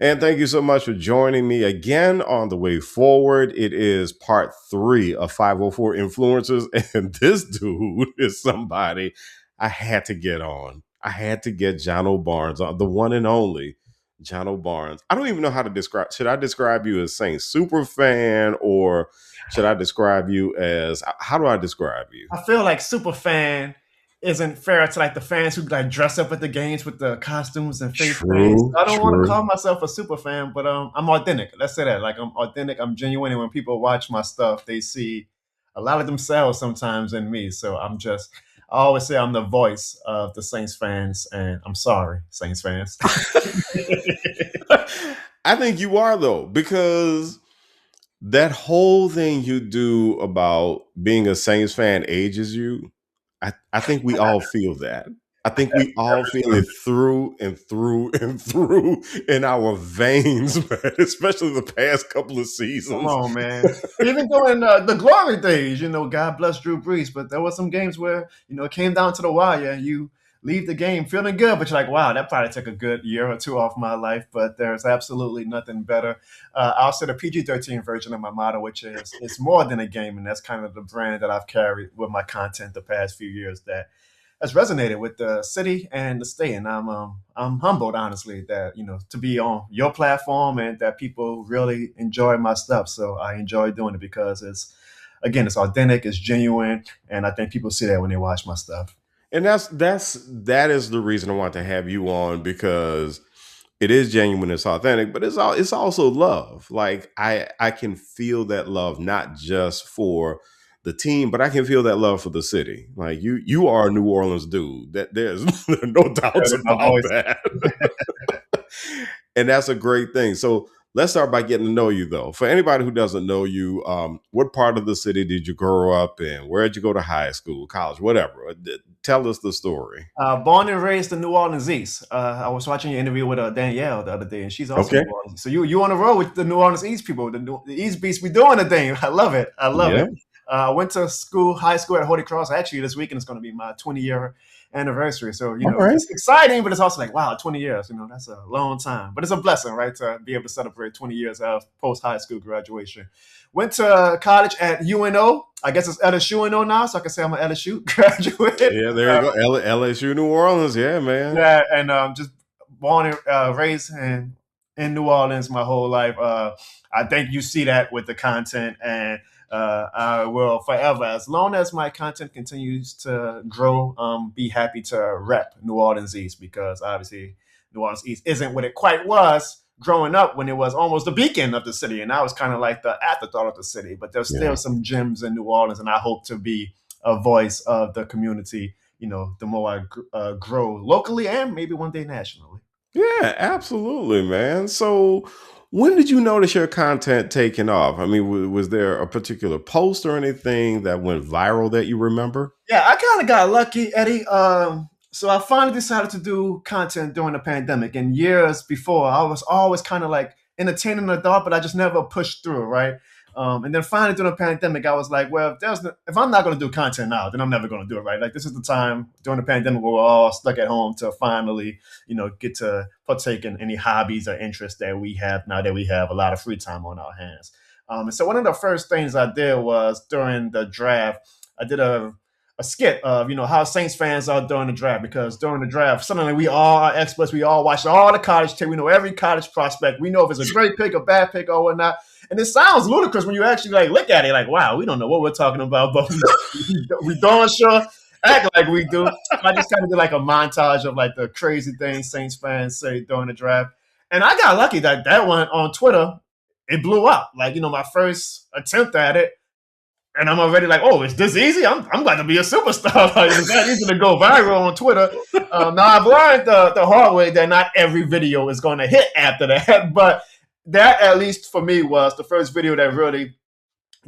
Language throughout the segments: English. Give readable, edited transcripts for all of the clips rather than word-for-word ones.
And thank you so much for joining me again on the way forward. It is part 3 of 504 Influencers. And this dude is somebody I had to get on. I had to get Jono Barnes on, the one and only Jono Barnes. I don't even know how to describe. Should I describe you as saying super fan, or should I describe you as, how do I describe you? I feel like super fan isn't fair to like the fans who like dress up at the games with the costumes and face paints. True, I don't want to true. call myself a super fan, but I'm authentic. Let's say that. Like I'm authentic, I'm genuine, and when people watch my stuff, they see a lot of themselves sometimes in me. So I always say I'm the voice of the Saints fans, and I'm sorry, Saints fans. I think you are, though, because that whole thing you do about being a Saints fan ages you. I think we all feel that. I think we all feel it through and through and through in our veins, man, especially the past couple of Come seasons. on, man. Even during the glory days, God bless Drew Brees, but there were some games where, it came down to the wire and you leave the game feeling good, but you're like, wow, that probably took a good year or two off my life, but there's absolutely nothing better. I'll say the PG-13 version of my motto, which is, it's more than a game, and that's kind of the brand that I've carried with my content the past few years that has resonated with the city and the state. And I'm humbled, honestly, that to be on your platform and that people really enjoy my stuff. So I enjoy doing it because it's authentic, it's genuine, and I think people see that when they watch my stuff. And that is the reason I want to have you on, because it is genuine, it's authentic, but it's also love. Like I can feel that love, not just for the team, but I can feel that love for the city. Like you are a New Orleans dude. That there's no doubts Heard my about voice. that. And that's a great thing. So let's start by getting to know you, though. For anybody who doesn't know you, what part of the city did you grow up in? Where did you go to high school, college, whatever? Tell us the story. Born and raised in New Orleans East. I was watching your interview with Danielle the other day, and she's also Okay. New Orleans. So you on the road with the New Orleans East people, the East Beast. We doing the thing. I love it. I love Yeah. it. I went to high school at Holy Cross. Actually, this weekend is going to be my 20-year anniversary. So All right. it's exciting, but it's also like, wow, 20 years. That's a long time, but it's a blessing, right, to be able to celebrate 20 years of post high school graduation. Went to college at UNO. I guess it's LSUNO now, so I can say I'm an LSU graduate. Yeah, there you go. LSU, New Orleans. Yeah, man. Yeah, and just born and raised in New Orleans my whole life. I think you see that with the content, and I will forever, as long as my content continues to grow, be happy to rep New Orleans East, because obviously New Orleans East isn't what it quite was growing up when it was almost the beacon of the city, and I was kind of like the afterthought of the city. But there's Yeah. still some gems in New Orleans, and I hope to be a voice of the community, the more I grow locally and maybe one day nationally. Yeah, absolutely, man. So, when did you notice your content taking off? I mean, was there a particular post or anything that went viral that you remember? Yeah, I kind of got lucky, Eddie. So I finally decided to do content during the pandemic. And years before, I was always kind of like entertaining the thought, but I just never pushed through, right? And then finally during the pandemic, I was like, well, if I'm not going to do content now, then I'm never going to do it, right? Like this is the time during the pandemic where we're all stuck at home to finally, get to partake in any hobbies or interests that we have now that we have a lot of free time on our hands. And so one of the first things I did was during the draft, I did a skit of how Saints fans are during the draft, because during the draft suddenly we all are experts. We all watch all the college tape. We know every college prospect. We know if it's a great pick, a bad pick, or whatnot. And it sounds ludicrous when you actually like look at it, like, wow, we don't know what we're talking about, but we don't sure act like we do. I just kind of did like a montage of like the crazy things Saints fans say during the draft. And I got lucky that one on Twitter, it blew up. Like, my first attempt at it, and I'm already like, oh, is this easy? I'm glad to be a superstar. Like, it's that easy to go viral on Twitter. Now I've learned the hard way that not every video is going to hit after that, but that, at least for me, was the first video that really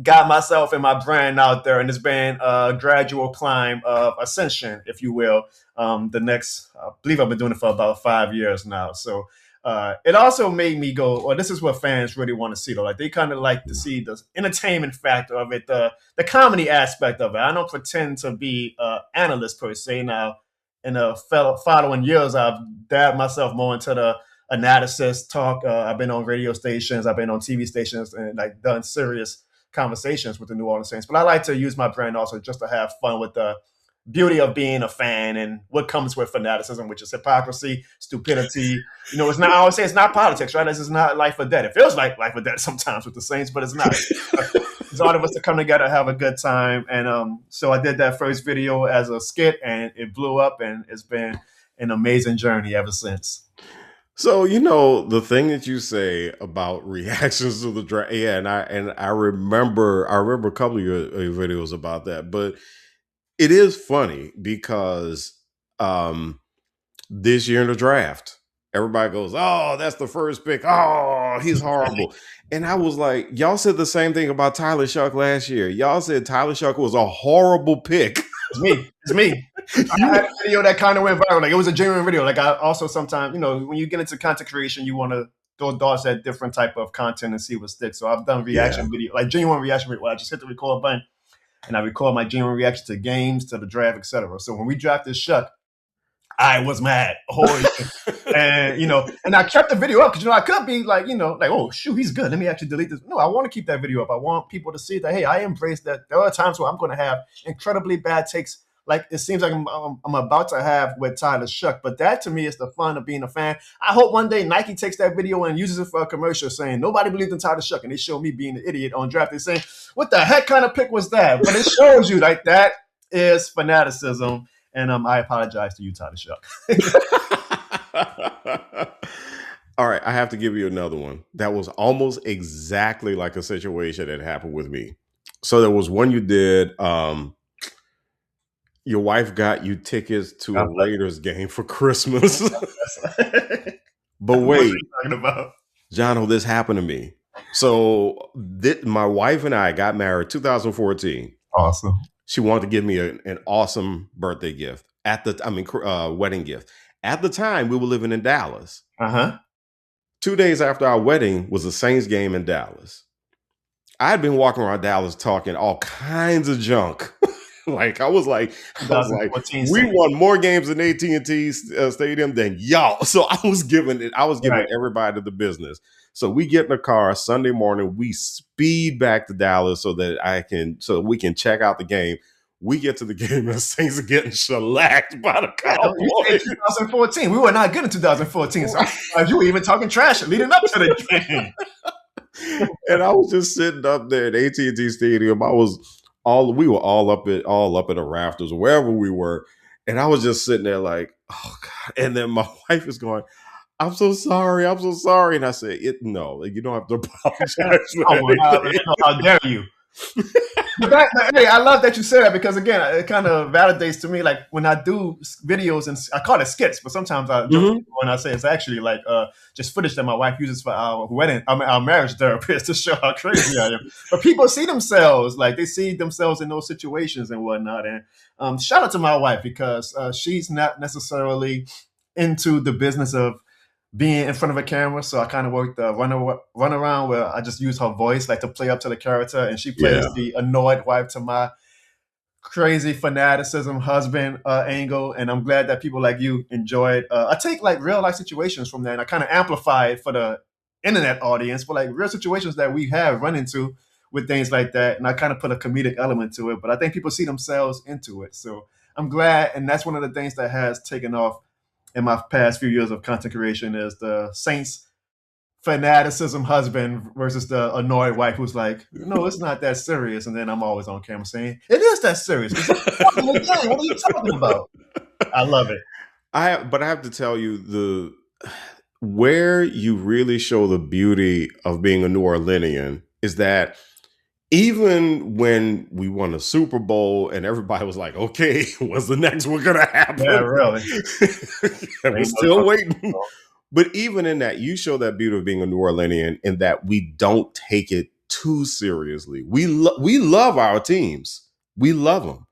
got myself and my brand out there, and it's been a gradual climb of ascension, if you will. I believe I've been doing it for about 5 years now. So it also made me go, well, this is what fans really want to see, though. Like they kind of like to see the entertainment factor of it, the comedy aspect of it. I don't pretend to be an analyst per se. Now, in the following years, I've dabbed myself more into the analysis talk. I've been on radio stations, I've been on TV stations, and like done serious conversations with the New Orleans Saints. But I like to use my brand also just to have fun with the beauty of being a fan and what comes with fanaticism, which is hypocrisy, stupidity. You know, it's not. I always say it's not politics, right? This is not life or death. It feels like life or death sometimes with the Saints, but it's not. It's all of us to come together, have a good time, and so I did that first video as a skit, and it blew up, and it's been an amazing journey ever since. So the thing that you say about reactions to the draft, yeah, and I remember a couple of your videos about that, but it is funny because this year in the draft, everybody goes, "Oh, that's the first pick. Oh, he's horrible." And I was like, "Y'all said the same thing about Tyler Shuck last year. Y'all said Tyler Shuck was a horrible pick." It's me. It's me. I had a video that kind of went viral. Like it was a genuine video. Like I also sometimes, when you get into content creation, you want to throw darts at different type of content and see what sticks. So I've done Yeah. reaction video, like genuine reaction video, where I just hit the record button and I record my genuine reaction to games, to the draft, etc. So when we drafted Shuck, I was mad. And I kept the video up because I could be like, oh shoot, he's good. Let me actually delete this. No, I want to keep that video up. I want people to see that, hey, I embrace that. There are times where I'm going to have incredibly bad takes, like it seems like I'm about to have with Tyler Shuck. But that to me is the fun of being a fan. I hope one day Nike takes that video and uses it for a commercial saying nobody believed in Tyler Shuck, and they show me being an idiot on draft. They're saying, what the heck kind of pick was that? But it shows you like that is fanaticism. And I apologize to you, Tyler Shuck. All right, I have to give you another one that was almost exactly like a situation that happened with me. So there was one you did. Your wife got you tickets to a Raiders game for Christmas. But wait, what are you talking about? Jono, this happened to me. So my wife and I got married 2014. Awesome. She wanted to give me an awesome birthday gift wedding gift. At the time, we were living in Dallas. 2 days after our wedding was a Saints game in Dallas. I had been walking around Dallas talking all kinds of junk. I was like, we won more games in AT&T Stadium than y'all. So I was giving everybody the business. So we get in the car Sunday morning. We speed back to Dallas so we can check out the game. We get to the game and the Saints are getting shellacked by the Cowboys. 2014. We were not good in 2014. So you were even talking trash leading up to the game. And I was just sitting up there at AT&T Stadium. We were all up at the rafters or wherever we were. And I was just sitting there like, oh God. And then my wife is going, I'm so sorry. And I said, no, you don't have to apologize for anything. How dare you? Hey, I love that you said that because again, it kind of validates to me. Like when I do videos and I call it skits, but sometimes I joke when I say it's actually like just footage that my wife uses for our wedding, our marriage therapist to show how crazy I am. But people see themselves, like they see themselves in those situations and whatnot. And shout out to my wife because she's not necessarily into the business of being in front of a camera, so I kind of worked the run around where I just use her voice like to play up to the character, and she plays the annoyed wife to my crazy fanaticism husband angle. And I'm glad that people like you enjoy it. I take like real life situations from that, and I kind of amplify it for the internet audience, for like real situations that we have run into with things like that, and I kind of put a comedic element to it. But I think people see themselves into it, so I'm glad, and that's one of the things that has taken off in my past few years of content creation is the Saints fanaticism husband versus the annoyed wife who's like, no, it's not that serious. And then I'm always on camera saying, it is that serious. What are you talking about? I love it. But I have to tell you, where you really show the beauty of being a New Orleanian is that even when we won a Super Bowl and everybody was like, okay, what's the next one going to happen? Yeah, really. We're still waiting. But even in that, you show that beauty of being a New Orleanian in that we don't take it too seriously. We love our teams. We love them.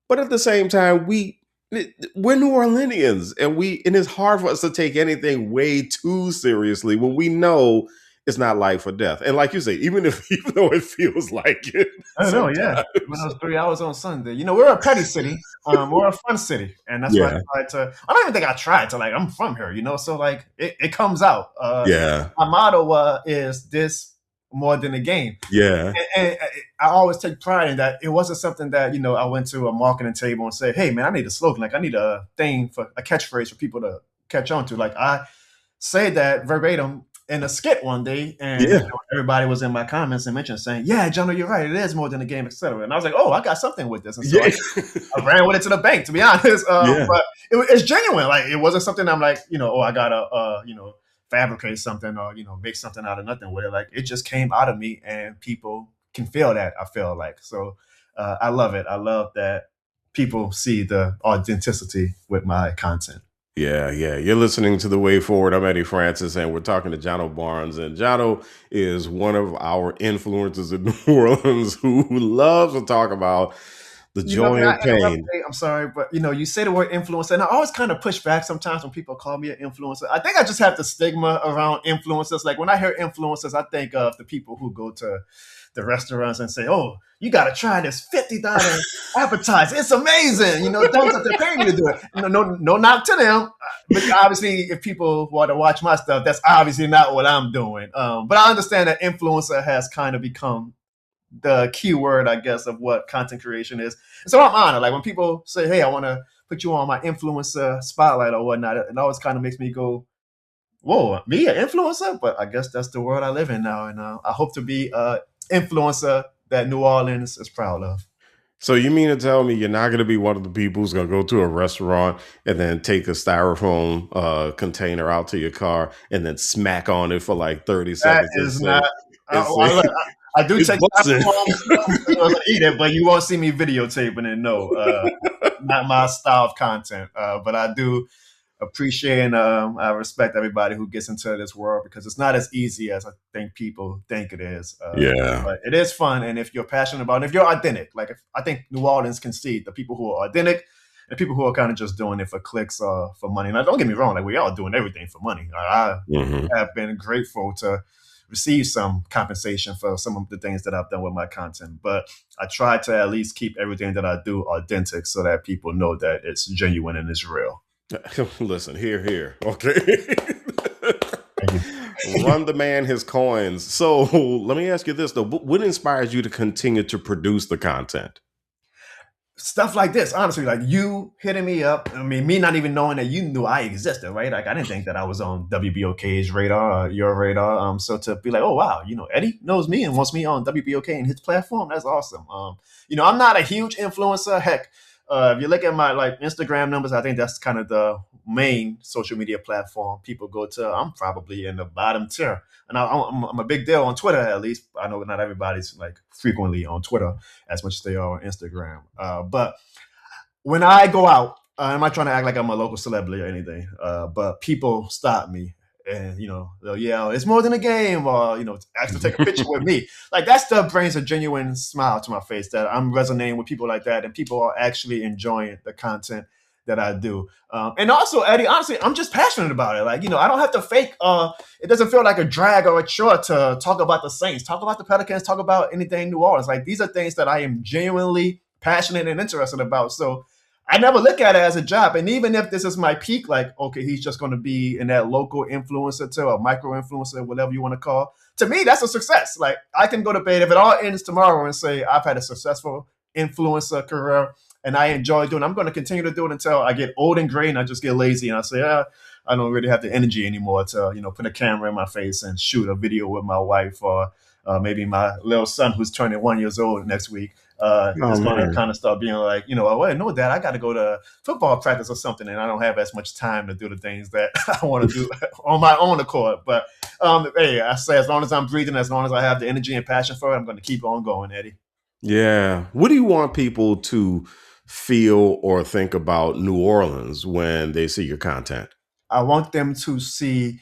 But at the same time, we're New Orleanians, and it's hard for us to take anything way too seriously when we know it's not life or death. And like you say, even if even though it feels like it I don't know, yeah. When sometimes. those 3 hours on Sunday, we're a petty city. We're a fun city, and that's why I Yeah. tried to. I don't even think I tried to. Like, I'm from here, so like it comes out. Yeah. My motto is this more than a game, Yeah. and I always take pride in that. It wasn't something that I went to a marketing table and said, "Hey, man, I need a slogan. Like, I need a thing for a catchphrase for people to catch on to." Like, I say that verbatim in a skit one day, and Yeah. everybody was in my comments and mentioned saying, "Yeah, Jono, you're right. It is more than a game, etc." And I was like, "Oh, I got something with this," and so Yeah. I ran with it to the bank. To be honest, Yeah. but it's genuine. Like, it wasn't something I'm like, oh, I gotta, fabricate something or make something out of nothing with it. Like, it just came out of me, and people can feel that. I feel like so. I love it. I love that people see the authenticity with my content. Yeah, yeah. You're listening to The Way Forward. I'm Eddie Francis, and we're talking to Jono Barnes. And Jono is one of our influencers in New Orleans who loves to talk about the joy May I and interrupt? pain. Hey, I'm sorry, but you say the word influencer, and I always kind of push back sometimes when people call me an influencer. I think I just have the stigma around influencers. Like, when I hear influencers, I think of the people who go to the restaurants and say, "Oh, you got to try this $50 appetizer. It's amazing." Things that they're paying me to do it. No knock to them, but obviously, if people want to watch my stuff, that's obviously not what I'm doing. But I understand that influencer has kind of become the key word, I guess, of what content creation is. And so I'm honored. Like, when people say, "Hey, I want to put you on my influencer spotlight or whatnot," it always kind of makes me go, "Whoa, me an influencer?" But I guess that's the world I live in now, and I hope to be an influencer that New Orleans is proud of. So you mean to tell me you're not going to be one of the people who's going to go to a restaurant and then take a styrofoam container out to your car and then smack on it for like 30 That seconds and is say, not. and say I do it's take busting? to eat it, but you won't see me videotaping it. No, not my style of content. But I do appreciate and I respect everybody who gets into this world, because it's not as easy as I think people think it is. Yeah. But it is fun, and if you're passionate about it, if you're authentic, like, I think New Orleans can see the people who are authentic and people who are kind of just doing it for clicks or for money. Now, don't get me wrong, like, we all doing everything for money. I Hmm. have been grateful to receive some compensation for some of the things that I've done with my content, but I try to at least keep everything that I do authentic so that people know that it's genuine and it's real. Listen, here. Okay. Thank you. Run the man his coins. So let me ask you this though. What inspires you to continue to produce the content? Stuff like this, honestly, like you hitting me up. I mean, me not even knowing that you knew I existed, right? Like, I didn't think that I was on WBOK's radar or your radar. So to be like, "Oh wow, Eddie knows me and wants me on WBOK and his platform," that's awesome. I'm not a huge influencer. Heck, if you look at my like Instagram numbers, I think that's kind of the main social media platform people go to. I'm probably in the bottom tier, and I'm a big deal on Twitter. At least I know not everybody's like frequently on Twitter as much as they are on Instagram. But when I go out, I'm not trying to act like I'm a local celebrity or anything, but people stop me and they'll yell, "It's more than a game," or ask to take a picture with me. Like, that stuff brings a genuine smile to my face, that I'm resonating with people like that, and people are actually enjoying the content that I do. And also, Eddie, honestly, I'm just passionate about it. Like, I don't have to fake. It doesn't feel like a drag or a chore to talk about the Saints, talk about the Pelicans, talk about anything New Orleans. Like, these are things that I am genuinely passionate and interested about. So I never look at it as a job. And even if this is my peak, like, okay, he's just going to be in that local influencer to a micro influencer, whatever you want to call. To me, that's a success. Like, I can go to bed if it all ends tomorrow and say I've had a successful influencer career and I enjoy doing it. I'm going to continue to do it until I get old and gray and I just get lazy and I say, I don't really have the energy anymore to, put a camera in my face and shoot a video with my wife or maybe my little son who's turning 1 year old next week. Oh It's going to man. kind of start being like, oh, wait, no, Dad, I got to go to football practice or something, and I don't have as much time to do the things that I want to do on my own accord. But hey, I say, as long as I'm breathing, as long as I have the energy and passion for it, I'm going to keep on going, Eddie. Yeah. What do you want people to feel or think about New Orleans when they see your content? I want them to see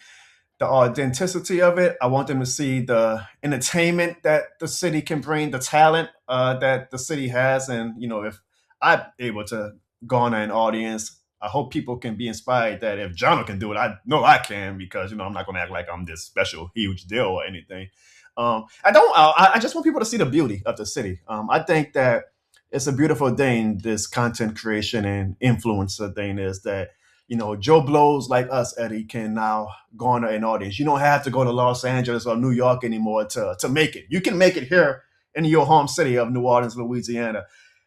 the authenticity of it. I want them to see the entertainment that the city can bring, the talent that the city has, and if I'm able to garner an audience I hope people can be inspired that if Jono can do it, I know I can, because I'm not going to act like I'm this special, huge deal or anything. I don't. I just want people to see the beauty of the city. I think that it's a beautiful thing. This content creation and influencer thing is that Joe Blows like us, Eddie, can now garner an audience. You don't have to go to Los Angeles or New York anymore to make it. You can make it here in your home city of New Orleans, Louisiana.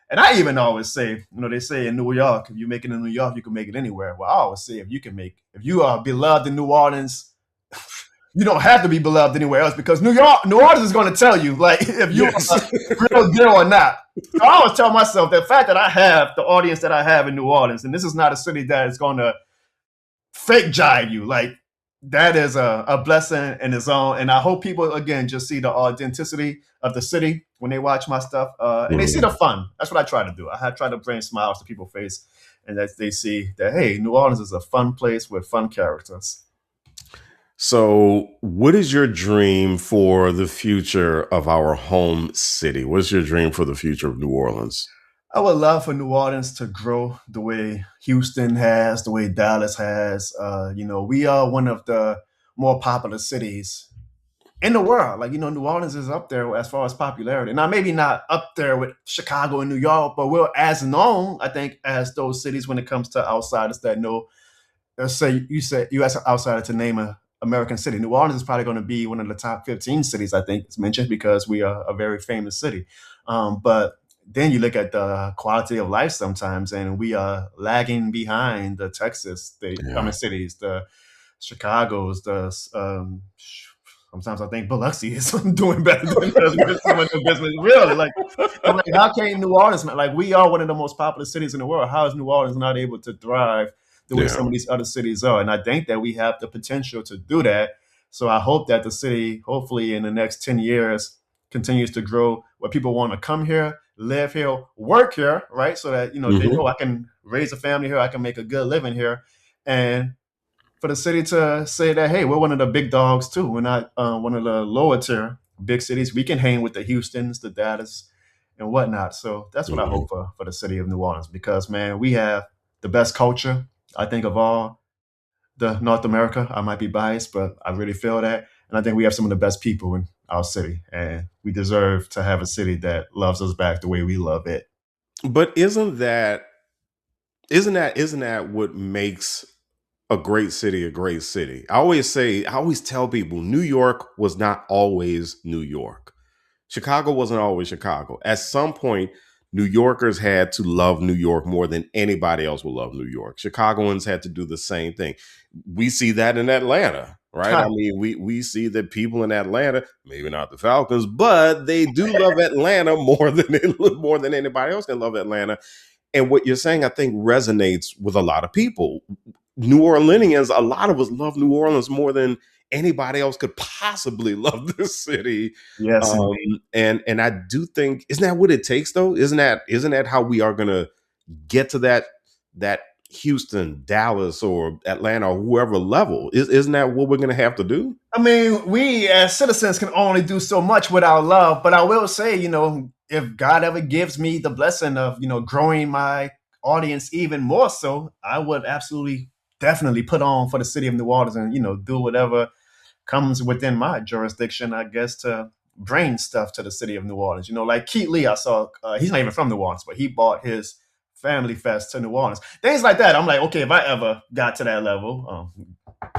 And I even always say, they say in New York, if you make it in New York, you can make it anywhere. Well, I always say if you are beloved in New Orleans, you don't have to be beloved anywhere else, because New Orleans is going to tell you, like, if you Yes. are real deal or not. So I always tell myself the fact that I have the audience that I have in New Orleans, and this is not a city that is going to fake jive you. Like, that is a blessing in its own. And I hope people, again, just see the authenticity of the city when they watch my stuff, and they see the Mhm. fun. That's what I try to do. I try to bring smiles to people's face, and that they see that, hey, New Orleans is a fun place with fun characters. So, what is your dream for the future of our home city? What's your dream for the future of New Orleans? I would love for New Orleans to grow the way Houston has, the way Dallas has. We are one of the more popular cities in the world. Like, New Orleans is up there as far as popularity. Now, maybe not up there with Chicago and New York, but we're as known, I think, as those cities when it comes to outsiders that know. Let's say you said you asked an outsider to name a American city. New Orleans is probably going to be one of the top 15 cities, I think it's mentioned, because we are a very famous city. But then you look at the quality of life sometimes, and we are lagging behind the Texas, Yeah. cities, the Chicago's, sometimes I think Biloxi is doing better than us with some of the business. Really, like, I'm like, how can New Orleans, man? Like, we are one of the most popular cities in the world. How is New Orleans not able to thrive the way Yeah. some of these other cities are? And I think that we have the potential to do that. So I hope that the city, hopefully in the next 10 years, continues to grow, where people want to come here, live here, work here, right? So that, they Hmm. know I can raise a family here, I can make a good living here. And for the city to say that, hey, we're one of the big dogs too. We're not one of the lower tier big cities. We can hang with the Houstons, the Dallas, and whatnot. So that's what I Hmm. hope for the city of New Orleans, because, man, we have the best culture, I think, of all the North America. I might be biased, but I really feel that. And I think we have some of the best people in our city, and we deserve to have a city that loves us back the way we love it. But isn't that what makes a great city a great city? I always tell people New York was not always New York. Chicago wasn't always Chicago. At some point, New Yorkers had to love New York more than anybody else will love New York. Chicagoans had to do the same thing. We see that in Atlanta, right? I mean, we see that people in Atlanta, maybe not the Falcons, but they do love Atlanta more than more than anybody else can love Atlanta. And what you're saying, I think, resonates with a lot of people. New Orleanians, a lot of us love New Orleans more than anybody else could possibly love this city. Yes, Um, indeed. and I do think, isn't that what it takes though? Isn't that how we are gonna get to that Houston, Dallas, or Atlanta, or whoever level? Isn't that what we're gonna have to do? I mean, we as citizens can only do so much with our love, but I will say, if God ever gives me the blessing of, growing my audience even more so, I would absolutely, definitely put on for the city of New Orleans and, do whatever comes within my jurisdiction, I guess, to bring stuff to the city of New Orleans. Like Keith Lee, I saw, he's not even from New Orleans, but he bought his family fest to New Orleans. Things like that. I'm like, okay, if I ever got to that level,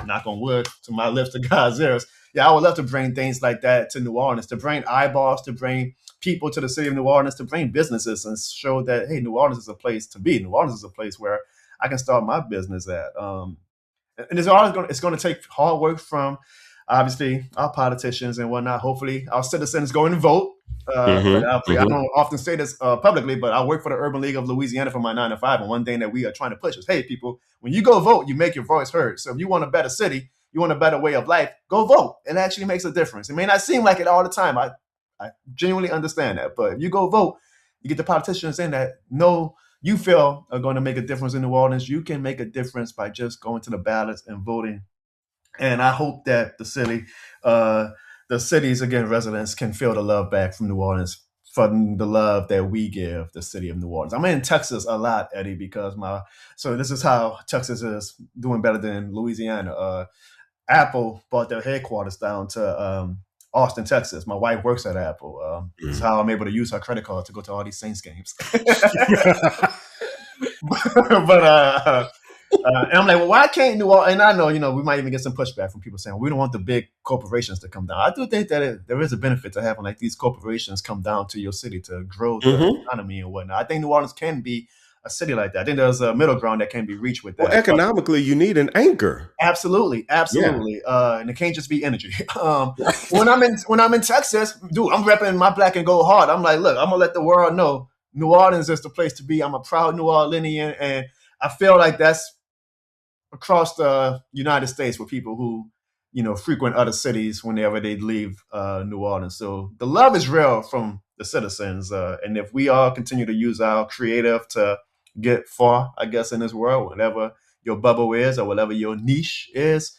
knock on wood, to my lips to God's ears. Yeah, I would love to bring things like that to New Orleans, to bring eyeballs, to bring people to the city of New Orleans, to bring businesses and show that, hey, New Orleans is a place to be. New Orleans is a place where I can start my business at. And it's going to take hard work from obviously our politicians and whatnot. Hopefully, our citizens go and vote. But Hmm. I Hmm. don't often say this publicly, but I work for the Urban League of Louisiana for my 9 to 5, and one thing that we are trying to push is, hey, people, when you go vote, you make your voice heard. So if you want a better city, you want a better way of life, go vote. It actually makes a difference. It may not seem like it all the time. I genuinely understand that, but if you go vote, you get the politicians in that know you feel are going to make a difference in New Orleans. You can make a difference by just going to the ballots and voting. And I hope that uh, the city's again residents can feel the love back from New Orleans for the love that we give the city of New Orleans. I'm in Texas a lot, Eddie, because so this is how Texas is doing better than Louisiana. Apple brought their headquarters down to Austin, Texas. My wife works at Apple. This is Mm. how I'm able to use her credit card to go to all these Saints games. But and I'm like, well, why can't New Orleans? And I know, we might even get some pushback from people saying we don't want the big corporations to come down. I do think that there is a benefit to having like these corporations come down to your city to grow the Hmm. economy and whatnot. I think New Orleans can be a city like that. I think there's a middle ground that can be reached with Well, that. But economically, you need an anchor. absolutely, Yeah. absolutely, and it can't just be energy. When I'm in Texas, dude, I'm repping my black and gold hard. I'm like, look, I'm gonna let the world know New Orleans is the place to be. I'm a proud New Orleanian, and I feel like that's across the United States with people who, frequent other cities whenever they leave New Orleans. So the love is real from the citizens, and if we all continue to use our creative to get far, I guess, in this world, whatever your bubble is or whatever your niche is,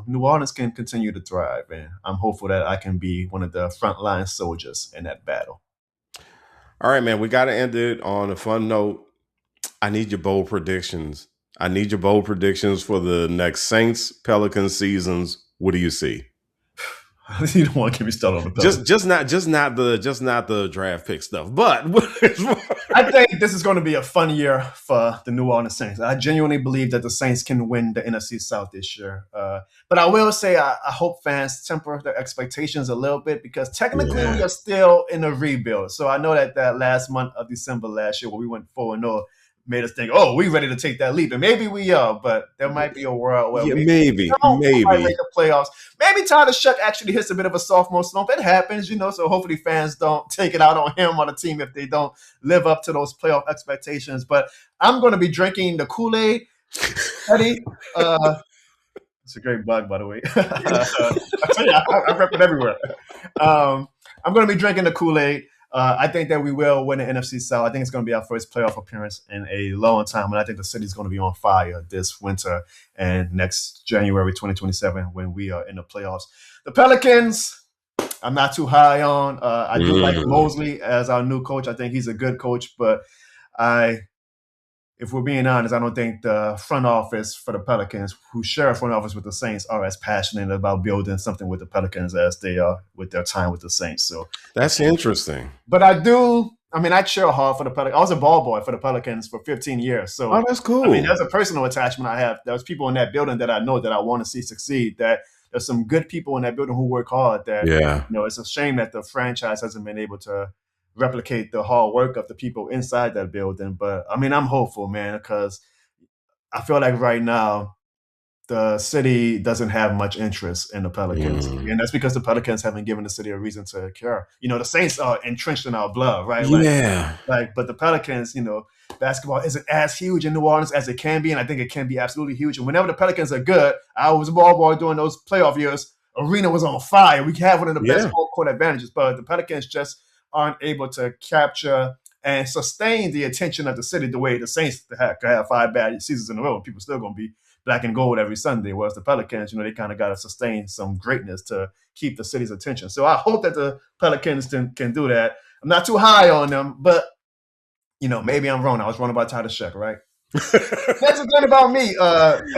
New Orleans can continue to thrive, and I'm hopeful that I can be one of the frontline soldiers in that battle. All right, man. We got to end it on a fun note. I need your bold predictions. I need your bold predictions for the next Saints Pelicans seasons. What do you see? You don't want to get me started on the Pelicans. Just not the draft pick stuff, but I think this is going to be a fun year for the New Orleans Saints. I genuinely believe that the Saints can win the NFC South this year. But I will say I hope fans temper their expectations a little bit because technically we yeah, are still in a rebuild. So I know that last month of December last year where we went 4-0 made us think, oh, we ready to take that leap. And maybe we are, but there might be a world where yeah, maybe maybe, we might maybe. make the playoffs. Maybe Tyler Shuck actually hits a bit of a sophomore slump. It happens, so hopefully fans don't take it out on him or the team if they don't live up to those playoff expectations. But I'm going to be drinking the Kool-Aid, Eddie. It's a great bug, by the way. I tell you, I rep it everywhere. I'm going to be drinking the Kool-Aid. I think that we will win the NFC South. I think it's going to be our first playoff appearance in a long time, and I think the city's going to be on fire this winter and next January 2027 when we are in the playoffs. The Pelicans, I'm not too high on. I do like Mm. Mosley as our new coach. I think he's a good coach, but I if we're being honest, I don't think the front office for the Pelicans, who share a front office with the Saints, are as passionate about building something with the Pelicans as they are with their time with the Saints. So we'll That's see. interesting. But I do. I mean, I cheer hard for the Pelicans. I was a ball boy for the Pelicans for 15 years. Oh, So, that's I mean, cool. there's a personal attachment I have. There's people in that building that I know that I want to see succeed. That there's some good people in that building who work hard. That Yeah, it's a shame that the franchise hasn't been able to replicate the hard work of the people inside that building. But I mean, I'm hopeful, man, because I feel like right now the city doesn't have much interest in the Pelicans, mm. and that's because the Pelicans haven't given the city a reason to care. The Saints are entrenched in our blood, right? Yeah, But the Pelicans, basketball isn't as huge in New Orleans as it can be, and I think it can be absolutely huge. And whenever the Pelicans are good, I was a ball boy during those playoff years. Arena was on fire. We have one of the best yeah, home court advantages, but the Pelicans just aren't able to capture and sustain the attention of the city the way the Saints could have 5 bad seasons in a row, and people still going to be black and gold every Sunday. Whereas the Pelicans, they kind of got to sustain some greatness to keep the city's attention. So I hope that the Pelicans can do that. I'm not too high on them, but maybe I'm wrong. I was wrong about Tyler Sheck, right? That's the thing about me,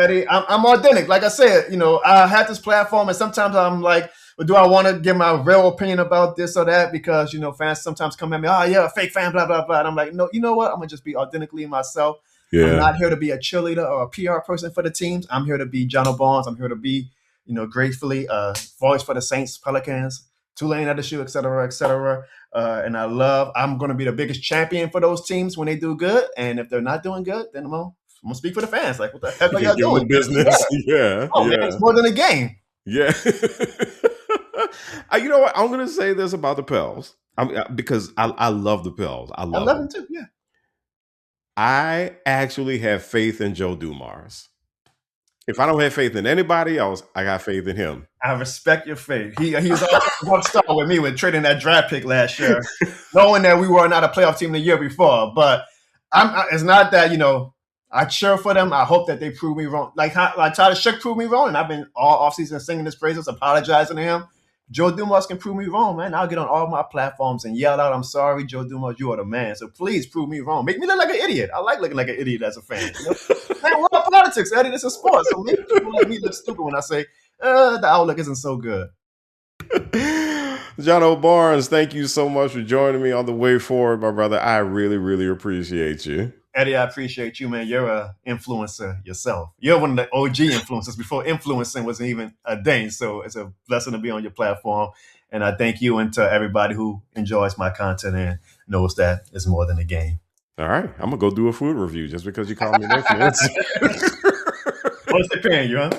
Eddie. I'm authentic. Like I said, I have this platform, and sometimes I'm like, well, do I want to give my real opinion about this or that? Because fans sometimes come at me, oh yeah, fake fan, blah blah blah. And I'm like, no, you know what? I'm gonna just be authentically myself. I'm yeah. not here to be a cheerleader or a PR person for the teams. I'm here to be Jono Barnes. I'm here to be, gratefully voice for the Saints, Pelicans, Tulane at the shoe, et cetera, et cetera. I'm going to be the biggest champion for those teams when they do good. And if they're not doing good, then I'm gonna speak for the fans. Like, what the heck are Give y'all them the doing? Yeah. business. Yeah, Oh, man, yeah, it's more than a game. yeah. You know what? I'm gonna say this about the Pels. Because I love the Pels. I I love love them. him too. Yeah. I actually have faith in Joe Dumars. If I don't have faith in anybody else, I got faith in him. I respect your faith. He was also one star with me with trading that draft pick last year, knowing that we were not a playoff team the year before. But it's not that I cheer for them. I hope that they prove me wrong. Like Tyler Shook proved me wrong, and I've been all offseason singing his praises, apologizing to him. Joe Dumas can prove me wrong, man. I'll get on all my platforms and yell out, "I'm sorry, Joe Dumas, you are the man." So please prove me wrong. Make me look like an idiot. I like looking like an idiot as a fan. You know? Man, what about politics, Eddie? This is sports. So make people like me look stupid when I say the outlook isn't so good. Jono Barnes, thank you so much for joining me on the way forward, my brother. I really, really appreciate you. Eddie, I appreciate you, man. You're a influencer yourself. You're one of the OG influencers before influencing was even a thing. So it's a blessing to be on your platform. And I thank you and to everybody who enjoys my content and knows that it's more than a game. All right, I'm gonna go do a food review just because you called me an influencer. What's they paying you, huh?